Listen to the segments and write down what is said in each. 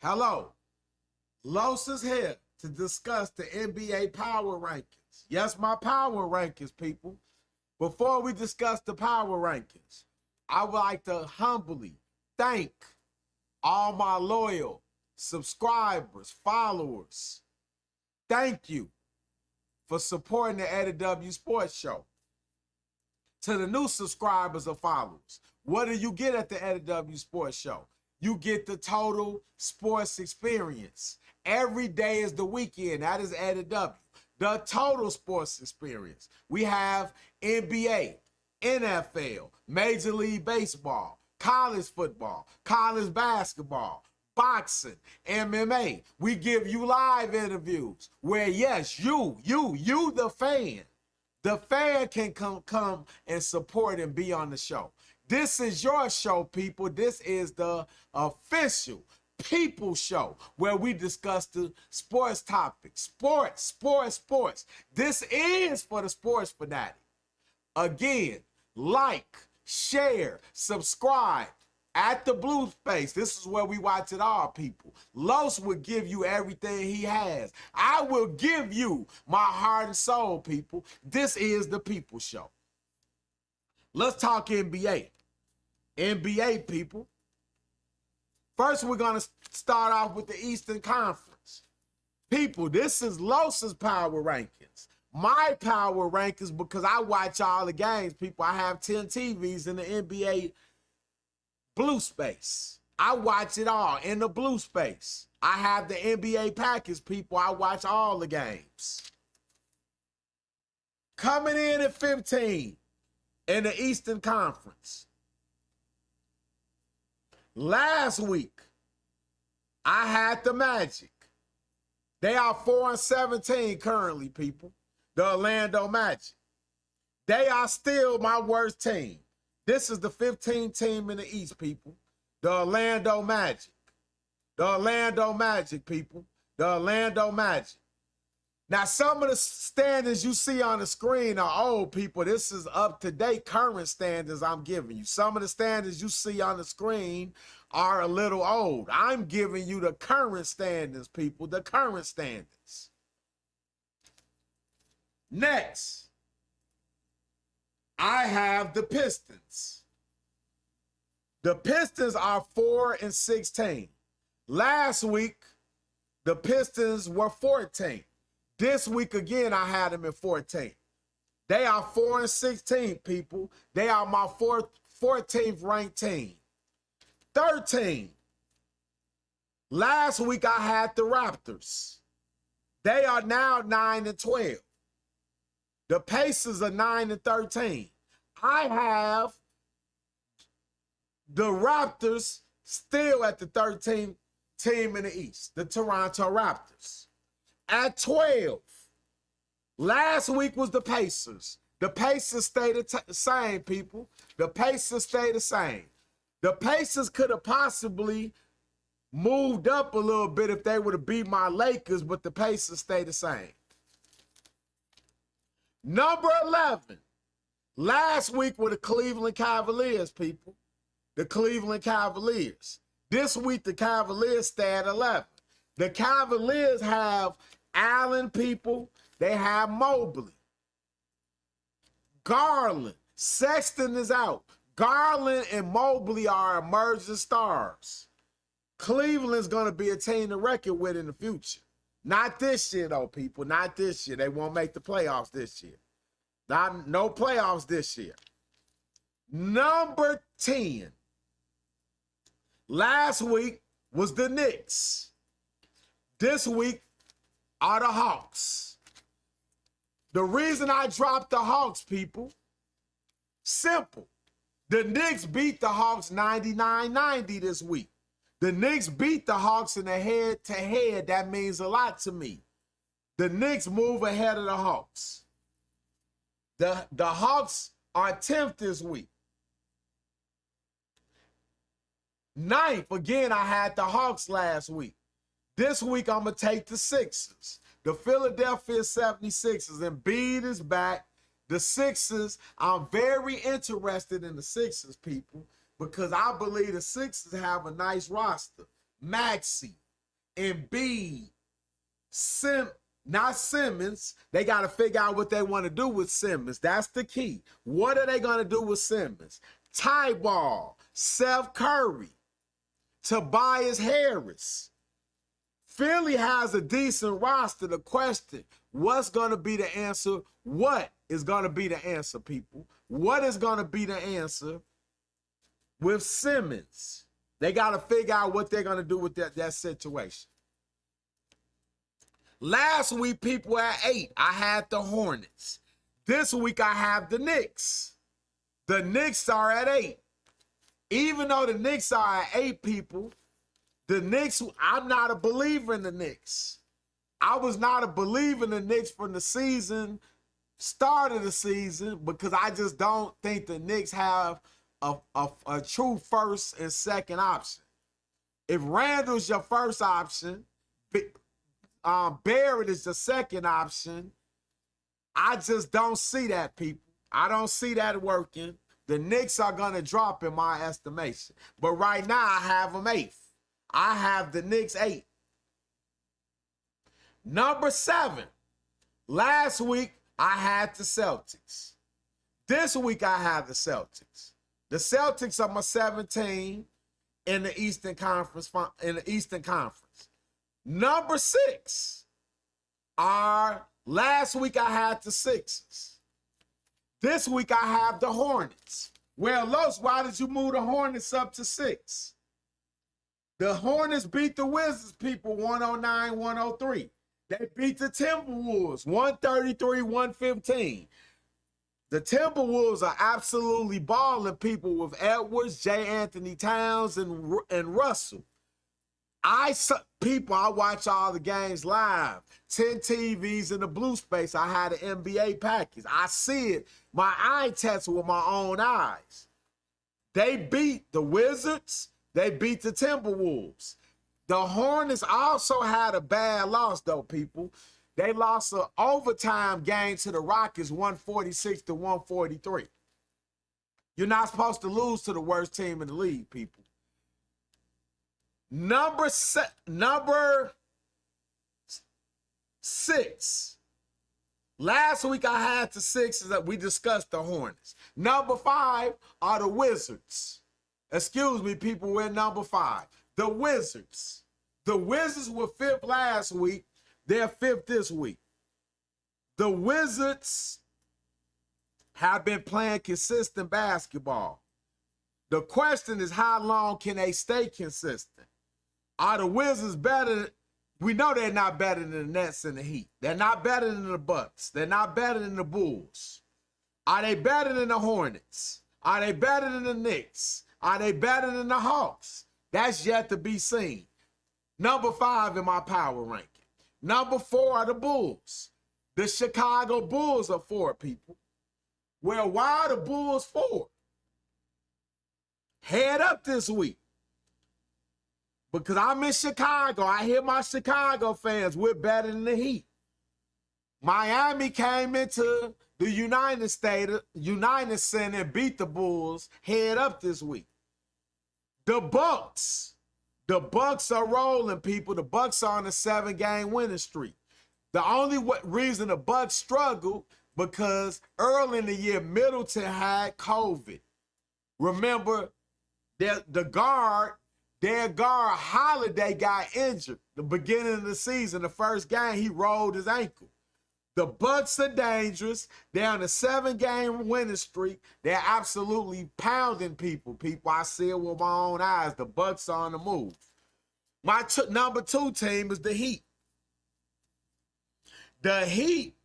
Hello, Los is here to discuss the NBA power rankings. Yes, my power rankings, people. Before we discuss the power rankings, I would like to humbly thank all my loyal subscribers, followers. Thank you for supporting the Eddie W Sports Show. To the new subscribers or followers, what do you get at the Eddie W Sports Show? You get the total sports experience. Every day is the weekend. That is Eddie W. The total sports experience. We have NBA, NFL, Major League Baseball, college football, college basketball, boxing, MMA. We give you live interviews where, yes, you, the fan can come and support and be on the show. This is your show, people. This is the official people show where we discuss the sports topics. Sports. This is for the sports fanatic. Again, like, share, subscribe at the blue space. This is where we watch it all, people. Los will give you everything he has. I will give you my heart and soul, people. This is the people show. Let's talk NBA. NBA, people. First, we're going to start off with the Eastern Conference. People, this is Los's power rankings. My power rankings, because I watch all the games, people. I have 10 TVs in the NBA blue space. I watch it all in the blue space. I have the NBA package, people. I watch all the games. Coming in at 15 in the Eastern Conference. Last week, I had the Magic. They are 4-17 currently, people. The Orlando Magic. They are still my worst team. This is the 15th team in the East, people. The Orlando Magic. The Orlando Magic, people. The Orlando Magic. Now, some of the standings you see on the screen are old, people. This is up-to-date current standings I'm giving you. Some of the standings you see on the screen are a little old. I'm giving you the current standings, people. The current standings. Next, I have the Pistons. The Pistons are 4-16. Last week, the Pistons were 14. This week, again, I had them at 14. They are 4-16, people. They are my 14th ranked team. 13. Last week, I had the Raptors. They are now 9-12. The Pacers are 9-13. I have the Raptors still at the 13th team in the East, the Toronto Raptors. At 12, last week was the Pacers. The Pacers stayed the same, people. The Pacers stayed the same. The Pacers could have possibly moved up a little bit if they would have beat my Lakers, but the Pacers stayed the same. Number 11, last week were the Cleveland Cavaliers, people. The Cleveland Cavaliers. This week, the Cavaliers stay at 11. The Cavaliers have Allen, people. They have Mobley. Garland. Sexton is out. Garland and Mobley are emerging stars. Cleveland's going to be a team to reckon with in the future. Not this year, though, people. Not this year. They won't make the playoffs this year. No playoffs this year. Number 10. Last week was the Knicks. This week are the Hawks. The reason I dropped the Hawks, people, simple. The Knicks beat the Hawks 99-90 this week. The Knicks beat the Hawks in a head-to-head. That means a lot to me. The Knicks move ahead of the Hawks. The Hawks are 10th this week. 9th, again, I had the Hawks last week. This week, I'm going to take the Sixers. The Philadelphia 76ers. Embiid is back. The Sixers, I'm very interested in the Sixers, people, because I believe the Sixers have a nice roster. Maxey, Embiid, not Simmons. They got to figure out what they want to do with Simmons. That's the key. What are they going to do with Simmons? Tyball, Seth Curry, Tobias Harris. Philly has a decent roster. The question, what's going to be the answer? What is going to be the answer, people? What is going to be the answer with Simmons? They got to figure out what they're going to do with that situation. Last week, people at 8, I had the Hornets. This week, I have the Knicks. The Knicks are at 8. Even though the Knicks are at 8, people, the Knicks, I'm not a believer in the Knicks. I was not a believer in the Knicks from the start of the season, because I just don't think the Knicks have a true first and second option. If Randall's your first option, Barrett is the second option, I just don't see that, people. I don't see that working. The Knicks are going to drop in my estimation. But right now, I have them 8th. I have the Knicks 8. Number 7. Last week, I had the Celtics. This week, I have the Celtics. The Celtics are my 17 in the Eastern Conference. Number 6 last week I had the Sixers. This week I have the Hornets. Well, Los, why did you move the Hornets up to 6? The Hornets beat the Wizards, people, 109-103. They beat the Timberwolves, 133-115. The Timberwolves are absolutely balling, people, with Edwards, J. Anthony Towns, and Russell. I watch all the games live. 10 TVs in the blue space. I had an NBA package. I see it. My eye test with my own eyes. They beat the Wizards. They beat the Timberwolves. The Hornets also had a bad loss, though, people. They lost an overtime game to the Rockets, 146-143. You're not supposed to lose to the worst team in the league, people. Number 6. Last week I had the Sixers that we discussed the Hornets. Number 5 are the Wizards. Excuse me, people, we're number 5. The Wizards. The Wizards were 5th last week. They're 5th this week. The Wizards have been playing consistent basketball. The question is, how long can they stay consistent? Are the Wizards better? We know they're not better than the Nets and the Heat. They're not better than the Bucks. They're not better than the Bulls. Are they better than the Hornets? Are they better than the Knicks? Are they better than the Hawks? That's yet to be seen. Number 5 in my power ranking. Number 4 are the Bulls. The Chicago Bulls are 4, people. Well, why are the Bulls 4? Head up this week. Because I'm in Chicago. I hear my Chicago fans, we're better than the Heat. Miami came into the United Center and beat the Bulls. Head up this week. The Bucks are rolling, people. The Bucks are on a 7-game winning streak. The only reason the Bucks struggle, because early in the year, Middleton had COVID. Remember, their guard Holiday got injured the beginning of the season. The first game, he rolled his ankle. The Bucks are dangerous. They're on a 7-game winning streak. They're absolutely pounding people. I see it with my own eyes. The Bucks are on the move. My number 2 team is the Heat. The Heat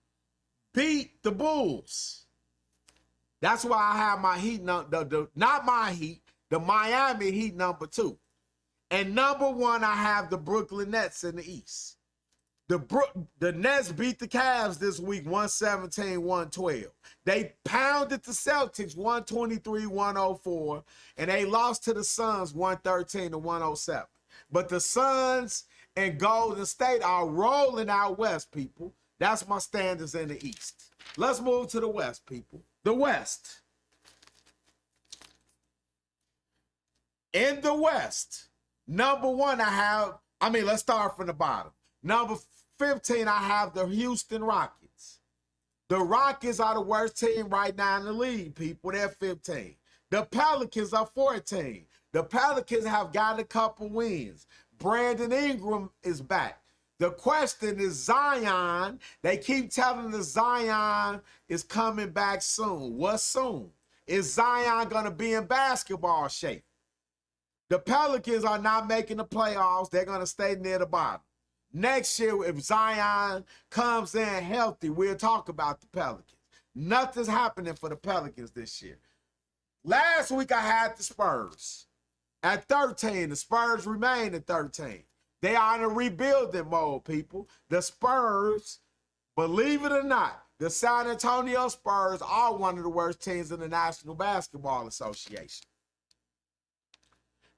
beat the Bulls. That's why I have my Heat, not my Heat, the Miami Heat number 2. And number 1, I have the Brooklyn Nets in the East. The Nets beat the Cavs this week, 117-112. They pounded the Celtics, 123-104, and they lost to the Suns, 113-107. But the Suns and Golden State are rolling out west, people. That's my standards in the East. Let's move to the West, people. The West. In the West, number 1, I have Let's start from the bottom. Number 15, I have the Houston Rockets. The Rockets are the worst team right now in the league, people. They're 15. The Pelicans are 14. The Pelicans have gotten a couple wins. Brandon Ingram is back. The question is Zion. They keep telling us Zion is coming back soon. What's soon? Is Zion going to be in basketball shape? The Pelicans are not making the playoffs. They're going to stay near the bottom. Next year, if Zion comes in healthy, we'll talk about the Pelicans. Nothing's happening for the Pelicans this year. Last week, I had the Spurs at 13. The Spurs remain at 13. They are in a rebuilding mode, people. The Spurs, believe it or not, the San Antonio Spurs are one of the worst teams in the National Basketball Association.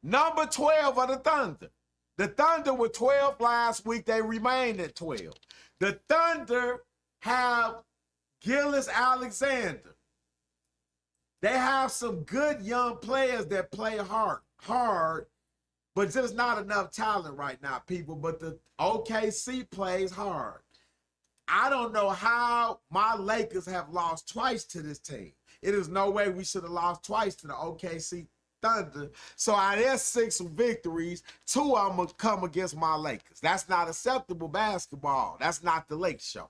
Number 12 are the Thunder. The Thunder were 12 last week. They remained at 12. The Thunder have Gillis Alexander. They have some good young players that play hard, but just not enough talent right now, people. But the OKC plays hard. I don't know how my Lakers have lost twice to this team. It is no way we should have lost twice to the OKC Thunder. So out of their 6 victories, 2 of them will come against my Lakers. That's not acceptable basketball. That's not the Lake Show.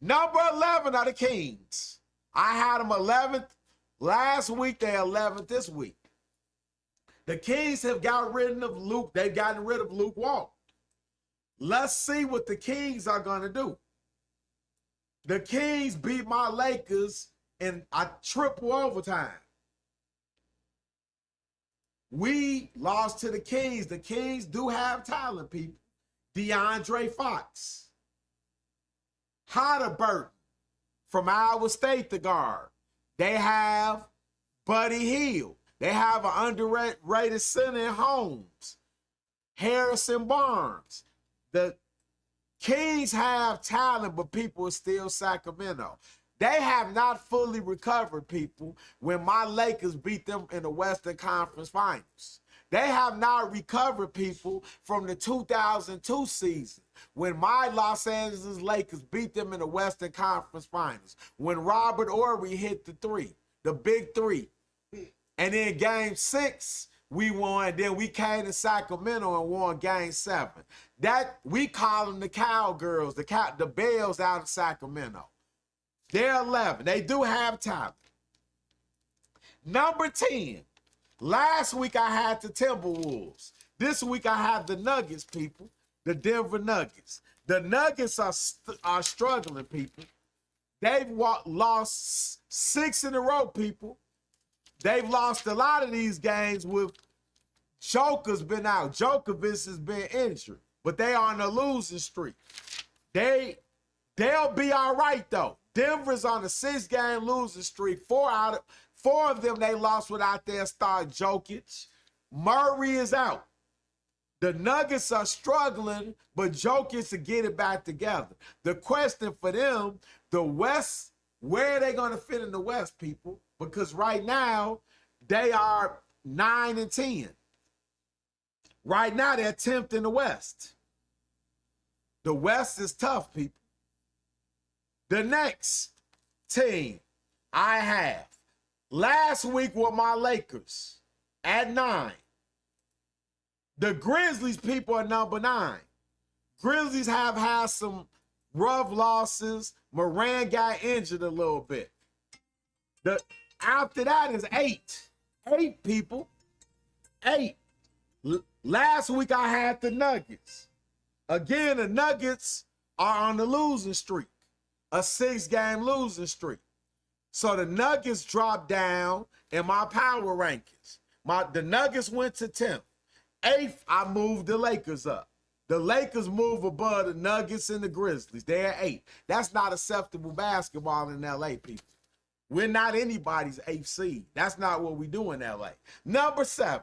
Number 11 are the Kings. I had them 11th last week. They're 11th this week. The Kings have gotten rid of Luke. They've gotten rid of Luke Walton. Let's see what the Kings are going to do. The Kings beat my Lakers in a triple overtime. We lost to the Kings. The Kings do have talent, people. DeAndre Fox. Halliburton from Iowa State, the guard. They have Buddy Hield. They have an underrated center in Holmes. Harrison Barnes. The Kings have talent, but people are still Sacramento. They have not fully recovered, people, when my Lakers beat them in the Western Conference Finals. They have not recovered, people, from the 2002 season when my Los Angeles Lakers beat them in the Western Conference Finals, when Robert Horry hit the 3, the big 3. And then game 6, we won. Then we came to Sacramento and won game 7. That we call them the Cowgirls, the Bells out of Sacramento. They're 11. They do have talent. Number 10. Last week I had the Timberwolves. This week I have the Nuggets, people. The Denver Nuggets. The Nuggets are struggling, people. They've lost 6 in a row, people. They've lost a lot of these games with Joker's been out. Djokovic has been injured, but they are on a losing streak. They'll be all right, though. Denver's on a 6-game losing streak. 4 of them they lost without their star Jokic. Murray is out. The Nuggets are struggling, but Jokic to get it back together. The question for them, the West, where are they going to fit in the West, people? Because right now, they are 9 and 10. Right now, they're 10th in the West. The West is tough, people. The next team I have, last week were my Lakers at 9. The Grizzlies, people, are number 9. Grizzlies have had some rough losses. Moran got injured a little bit. After that is 8. 8, people. 8. Last week I had the Nuggets. Again, the Nuggets are on the losing streak. A 6-game losing streak. So the Nuggets dropped down in my power rankings. The Nuggets went to 10th. 8th, I moved the Lakers up. The Lakers move above the Nuggets and the Grizzlies. They're 8. That's not acceptable basketball in LA, people. We're not anybody's 8th seed. That's not what we do in LA. Number 7,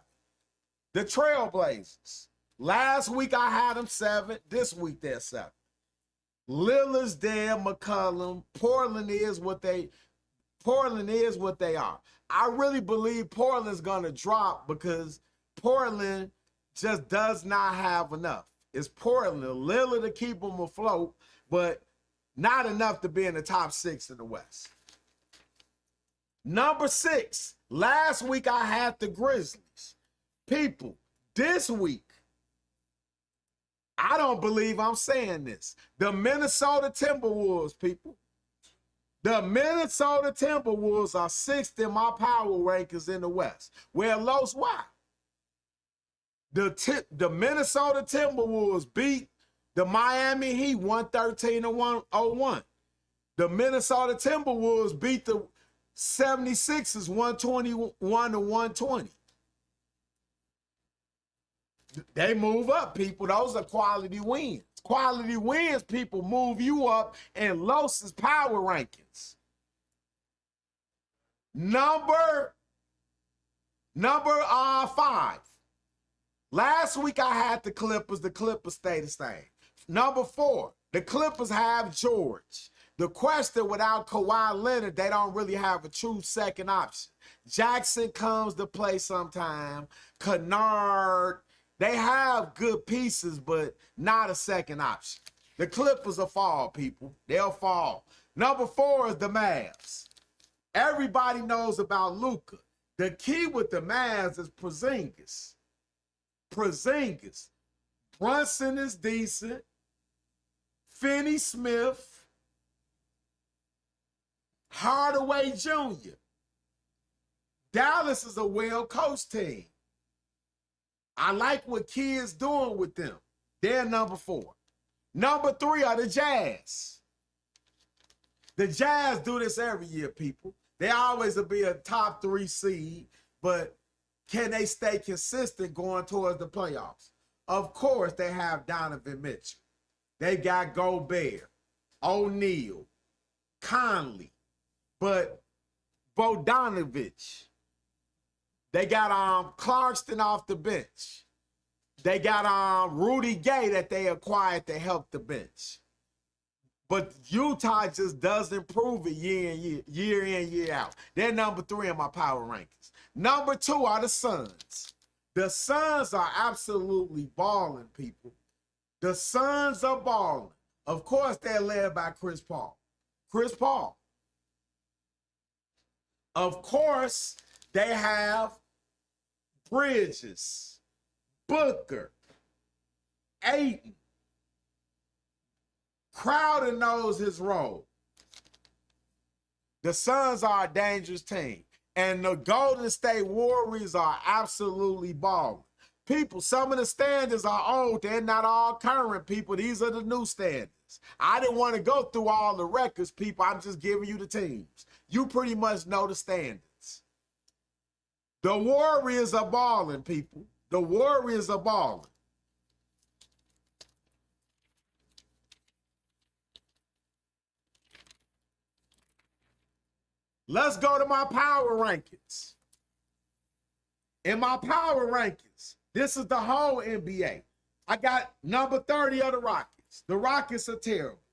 the Trailblazers. Last week I had them 7. This week they're 7. Lillard's there, McCollum. Portland is what they are. I really believe Portland's gonna drop because Portland just does not have enough. It's Portland, a little to keep them afloat, but not enough to be in the top 6 in the West. Number 6, last week I had the Grizzlies. People, this week, I don't believe I'm saying this. The Minnesota Timberwolves, people. The Minnesota Timberwolves are 6th in my power rankings in the West. Well, Los, why? The Minnesota Timberwolves beat the Miami Heat 113-101. The Minnesota Timberwolves beat the 76ers 121-120. They move up, people. Those are quality wins. Quality wins, people, move you up in Los's power rankings. Number 5. Last week I had the Clippers. The Clippers stay the same. Number 4, the Clippers have George. The question, without Kawhi Leonard, they don't really have a true second option. Jackson comes to play sometime. Kennard. They have good pieces, but not a second option. The Clippers will fall, people. They'll fall. Number 4 is the Mavs. Everybody knows about Luka. The key with the Mavs is Porzingis. Brunson is decent. Finney Smith. Hardaway Jr. Dallas is a well-coached team. I like what Kid's doing with them. They're number 4. Number 3 are the Jazz. The Jazz do this every year, people. They always will be a top 3 seed, but can they stay consistent going towards the playoffs? Of course, they have Donovan Mitchell. They got Gobert, O'Neal, Conley, but Bogdanovich. They got Clarkson off the bench. They got Rudy Gay that they acquired to help the bench. But Utah just doesn't prove it year in, year out. They're number 3 in my power rankings. Number 2 are the Suns. The Suns are absolutely balling, people. The Suns are balling. Of course, they're led by Chris Paul. Of course, they have Bridges, Booker, Ayton. Crowder knows his role. The Suns are a dangerous team. And the Golden State Warriors are absolutely balling. People, some of the standards are old. They're not all current, people. These are the new standards. I didn't want to go through all the records, people. I'm just giving you the teams. You pretty much know the standards. The Warriors are balling, people. The Warriors are balling. Let's go to my power rankings. In my power rankings, this is the whole NBA. I got number 30 of the Rockets. The Rockets are terrible.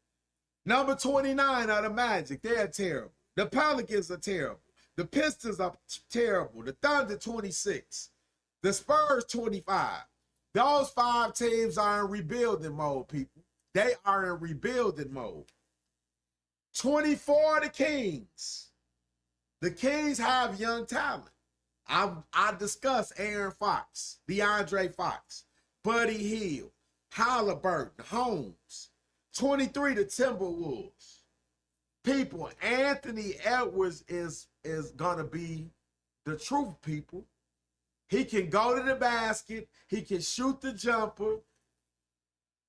Number 29 are the Magic. They're terrible. The Pelicans are terrible. The Pistons are terrible. The Thunder, 26. The Spurs, 25. Those 5 teams are in rebuilding mode, people. They are in rebuilding mode. 24, the Kings. The Kings have young talent. I discussed Aaron Fox, DeAndre Fox, Buddy Hield, Halliburton, Holmes. 23, the Timberwolves. People, Anthony Edwards is going to be the truth, people. He can go to the basket. He can shoot the jumper.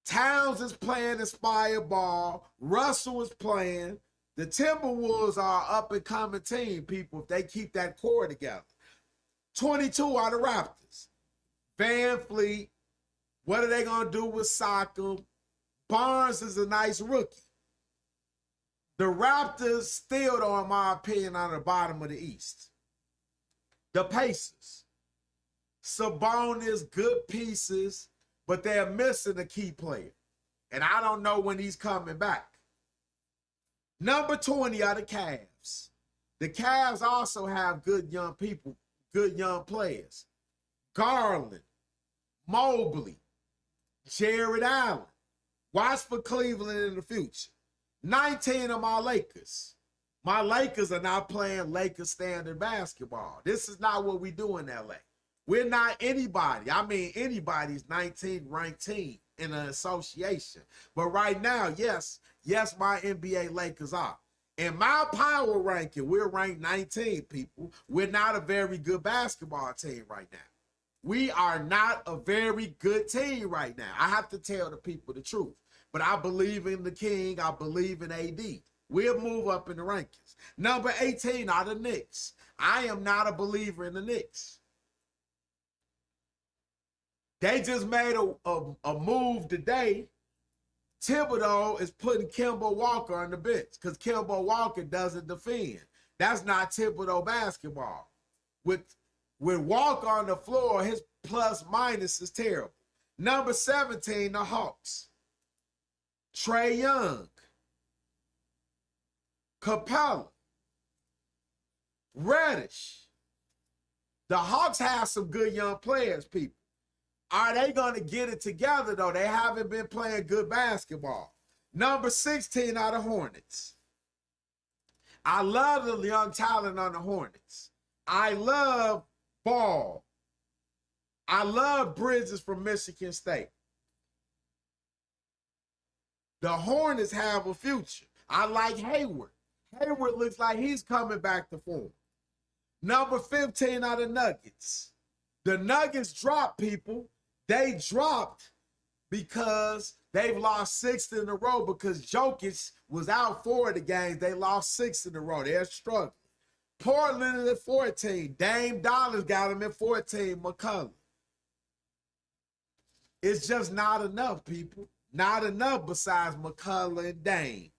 Towns is playing inspired ball. Russell is playing. The Timberwolves are an up-and-coming team, people, if they keep that core together. 22 are the Raptors. Van Fleet. What are they going to do with Siakam? Barnes is a nice rookie. The Raptors still, though, in my opinion, are the bottom of the East. The Pacers. Sabonis, good pieces, but they're missing a key player. And I don't know when he's coming back. Number 20 are the Cavs. The Cavs also have good young people, good young players. Garland, Mobley, Jared Allen. Watch for Cleveland in the future. 19 of my Lakers. My Lakers are not playing Lakers standard basketball. This is not what we do in LA. We're not anybody. I mean, anybody's 19th ranked team in an association. But right now, yes, my NBA Lakers are. In my power ranking, we're ranked 19, people. We're not a very good basketball team right now. We are not a very good team right now. I have to tell the people the truth. But I believe in the King. I believe in AD. We'll move up in the rankings. Number 18 are the Knicks. I am not a believer in the Knicks. They just made a move today. Thibodeau is putting Kemba Walker on the bench because Kemba Walker doesn't defend. That's not Thibodeau basketball. With Walker on the floor, his plus minus is terrible. Number 17, the Hawks. Trae Young, Capella, Reddish. The Hawks have some good young players, people. Are they going to get it together, though? They haven't been playing good basketball. Number 16 are the Hornets. I love the young talent on the Hornets. I love Ball. I love Bridges from Michigan State. The Hornets have a future. I like Hayward. Hayward looks like he's coming back to form. Number 15 are the Nuggets. The Nuggets dropped, people. They dropped because they've lost 6 in a row because Jokic was out 4 of the games. They lost 6 in a row. They're struggling. Portland is at 14. Dame Dollars got them at 14. McCollum. It's just not enough, people. Not enough besides McCollum and Dame.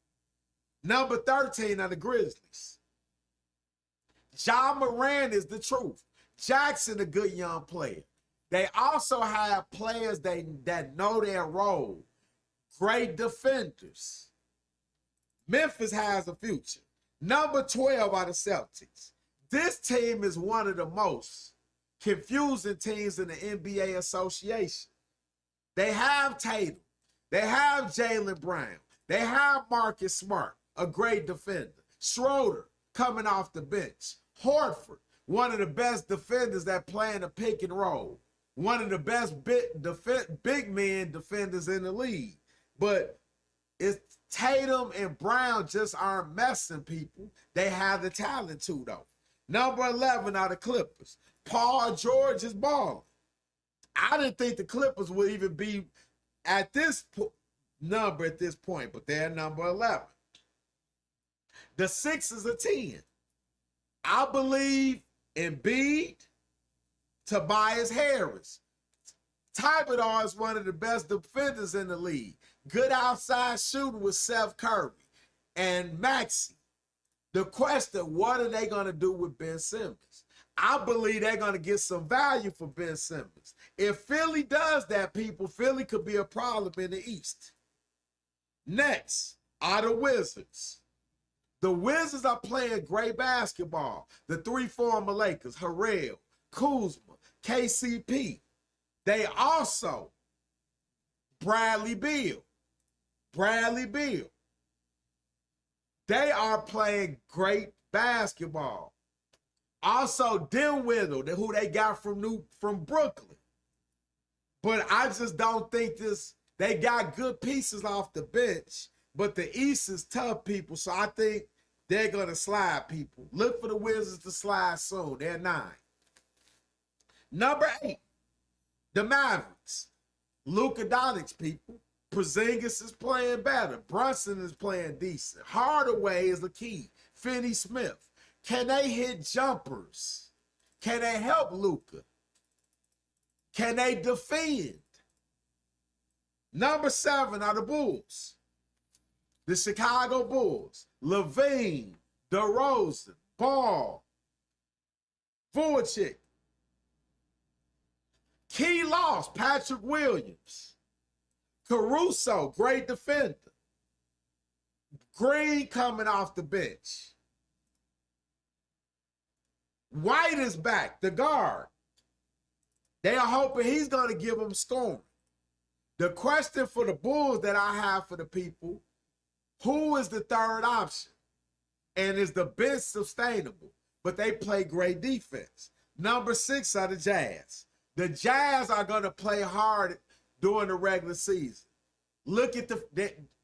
Number 13 are the Grizzlies. Ja Morant is the truth. Jackson, a good young player. They also have players that know their role. Great defenders. Memphis has a future. Number 12 are the Celtics. This team is one of the most confusing teams in the NBA Association. They have Tatum. They have Jaylen Brown. They have Marcus Smart, a great defender. Schroeder coming off the bench. Horford, one of the best defenders that play in a pick and roll. One of the best big man defenders in the league. But it's Tatum and Brown just aren't messing, people. They have the talent too, though. Number 11 are the Clippers. Paul George is balling. I didn't think the Clippers would even be at this number at this point, but they're number 11. The Sixers are 10. I believe in Embiid, Tobias Harris. Thibodeau is one of the best defenders in the league. Good outside shooting with Seth Curry and Maxey. The question, what are they going to do with Ben Simmons? I believe they're going to get some value for Ben Simmons. If Philly does that, people, Philly could be a problem in the East. Next are the Wizards. The Wizards are playing great basketball. The 3 former Lakers, Harrell, Kuzma, KCP. They also, Bradley Beal. They are playing great basketball. Also, Dinwiddie, who they got from Brooklyn. But I just don't think they got good pieces off the bench, but the East is tough, people, so I think they're going to slide, people. Look for the Wizards to slide soon. They're 9. Number 8, the Mavericks. Luka Doncic, people. Porzingis is playing better. Brunson is playing decent. Hardaway is the key. Finney Smith. Can they hit jumpers? Can they help Luka? Can they defend? Number 7 are the Bulls. The Chicago Bulls. LaVine, DeRozan, Ball, Vucevic. Key loss, Patrick Williams. Caruso, great defender. Green coming off the bench. White is back, the guard. They are hoping he's going to give them scoring. The question for the Bulls that I have for the people, who is the third option? And is the bench sustainable? But they play great defense. Number 6 are the Jazz. The Jazz are going to play hard during the regular season. Look at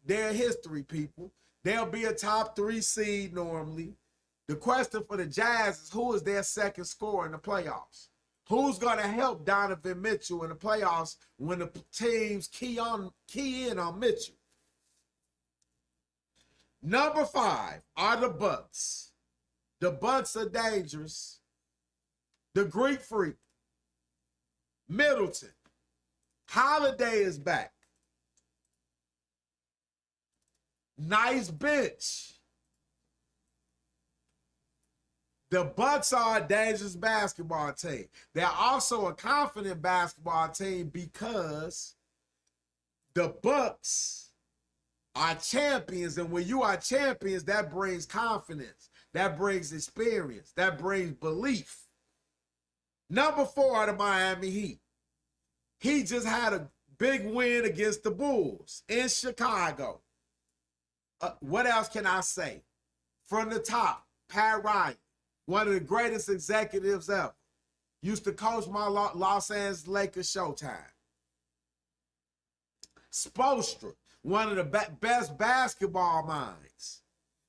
their history, people. They'll be a top 3 seed normally. The question for the Jazz is, who is their second scorer in the playoffs? Who's going to help Donovan Mitchell in the playoffs when the teams key in on Mitchell? Number 5 are the Bucks. The Bucks are dangerous. The Greek Freak, Middleton, Holiday is back. Nice bench. The Bucks are a dangerous basketball team. They're also a confident basketball team because the Bucks are champions, and when you are champions, that brings confidence, that brings experience, that brings belief. Number 4 are the Miami Heat. He just had a big win against the Bulls in Chicago. What else can I say? From the top, Pat Riley, one of the greatest executives ever. Used to coach my Los Angeles Lakers Showtime. Spoelstra, one of the best basketball minds.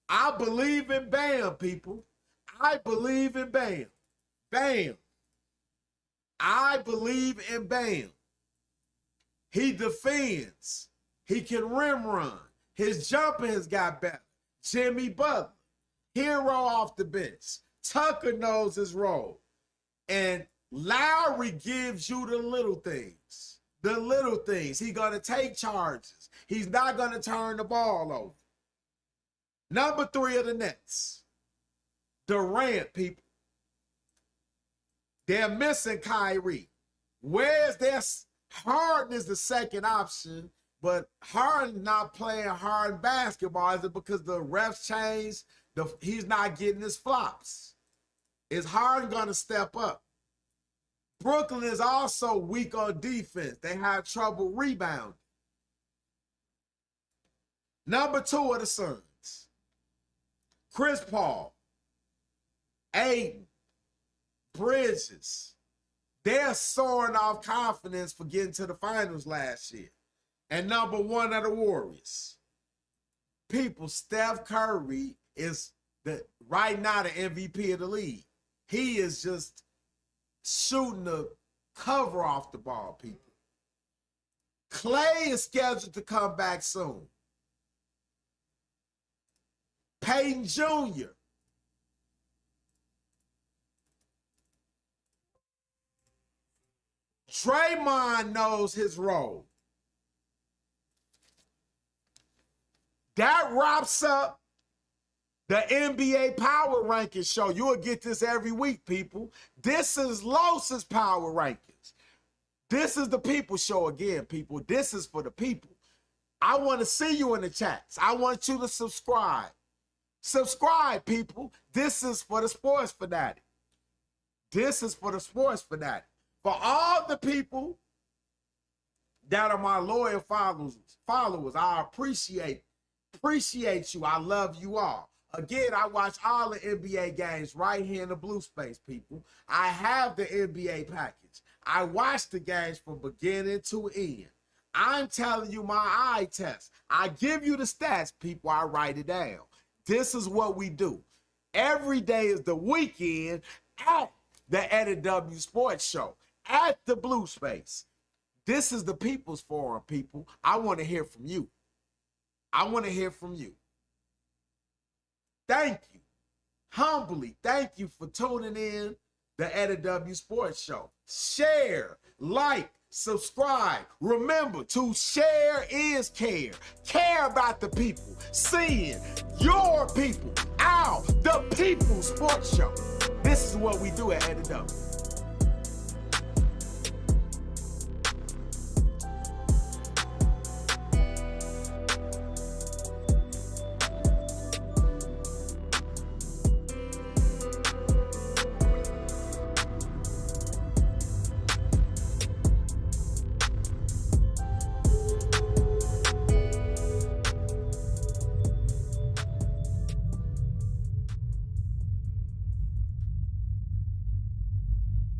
I believe in Bam, people. I believe in Bam. Bam. I believe in Bam. He defends. He can rim run. His jumper has got better. Jimmy Butler, hero off the bench. Tucker knows his role. And Lowry gives you the little things. The little things. He's going to take charges. He's not going to turn the ball over. Number 3 of the Nets. Durant, people. They're missing Kyrie. Where's their Harden is the second option, but Harden not playing Harden basketball. Is it because the refs changed? He's not getting his flops. Is Harden going to step up? Brooklyn is also weak on defense. They have trouble rebounding. Number 2 are the Suns. Chris Paul, Aiden, Bridges. They're soaring off confidence for getting to the finals last year. And number 1 are the Warriors. People, Steph Curry is right now the MVP of the league. He is just shooting the cover off the ball, people. Clay is scheduled to come back soon. Peyton Jr. Draymond knows his role. That wraps up the NBA Power Rankings show. You'll get this every week, people. This is Los's Power Rankings. This is the people show again, people. This is for the people. I want to see you in the chats. I want you to subscribe. Subscribe, people. This is for the sports fanatic. This is for the sports fanatic. For all the people that are my loyal followers, I appreciate you. I love you all. Again, I watch all the NBA games right here in the blue space, people. I have the NBA package. I watch the games from beginning to end. I'm telling you my eye test. I give you the stats, people. I write it down. This is what we do. Every day is the weekend at the Edit W Sports Show, at the blue space. This is the People's Forum, people. I want to hear from you. I want to hear from you. Thank you. Humbly, thank you for tuning in the Edit W Sports Show. Share, like, subscribe. Remember, to share is care. Care about the people. Seeing your people. The People's Sports Show. This is what we do at Edit W.